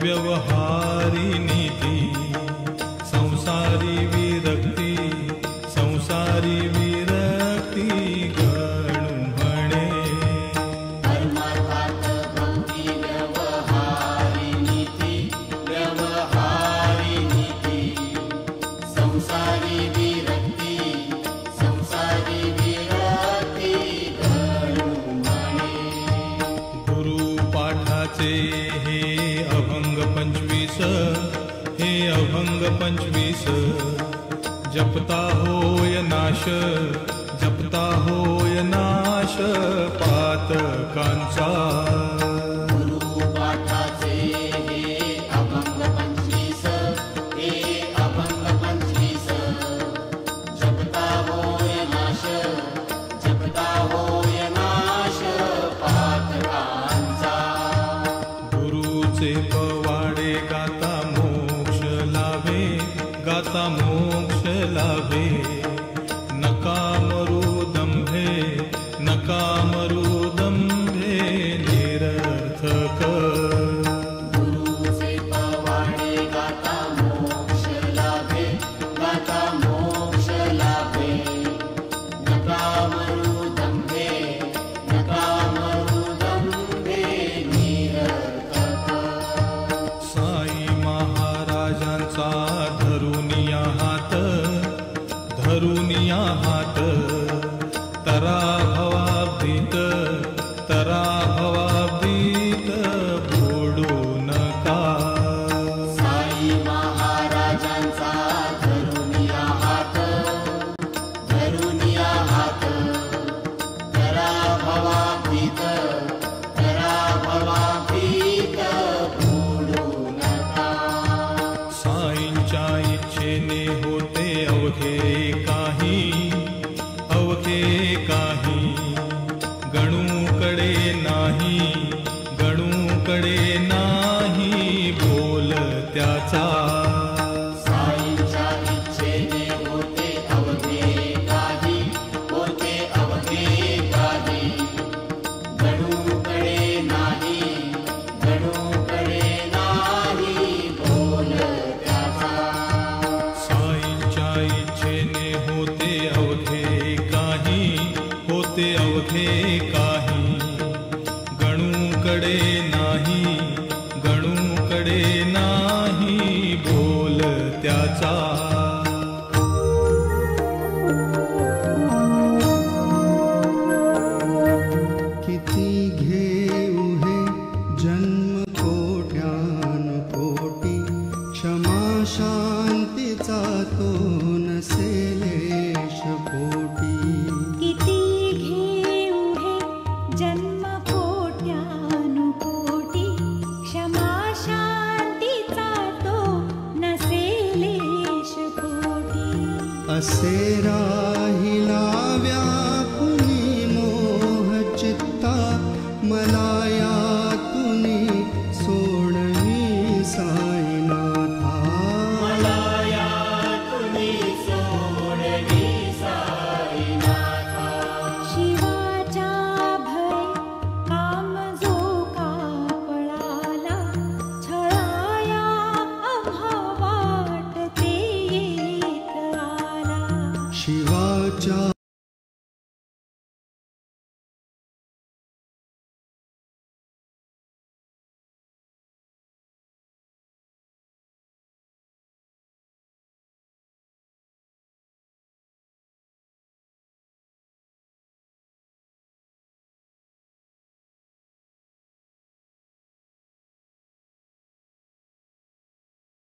व्यवहारी नीती संसारी विरक्ती संसारी विरक्ती गणू म्हणे परमार्थात भक्ती व्यवहारी नीती संसारी विरक्ती गणू म्हणे गुरुपाठाचे हे अभंग 25 हे अभंग 25 जपता होय नाश जपता होय नाश पातकांचा गुरुपाठाचे हे अभंग 25 हे अभंग 25 जपता होय नाश पातकांचा गुरुचे पवाडे गाता मोक्ष लाभे नका मरू दंभे निरर्थक गुरुचे पवाडे गाता मोक्ष लाभे नका मरू दंभे निरर्थक साई महाराजांचा धरुनिया हात तरा भवाब्दीत बुडू नका साई महाराजांचा धरुनिया हात तरा भवाब्दीत बुडू नका साईंच्या इच्छेने होते अवघे काही गणूकडे नाही बोल त्याचा साईंच्या इच्छेने होते अवघे काही गणूकडे नाही बोल त्याचा साईंच्या इच्छेने होते अवघे काही गणूकडे नाही बोल त्याचा किती घेऊ हे जन्म कोट्यानुकोटी क्षमा शांतीचा तो नसेलेश पोटी किती घेऊ हे जन्म कोट्यानुकोटी क्षमा शांतीचा तो नसेलेश पोटी असे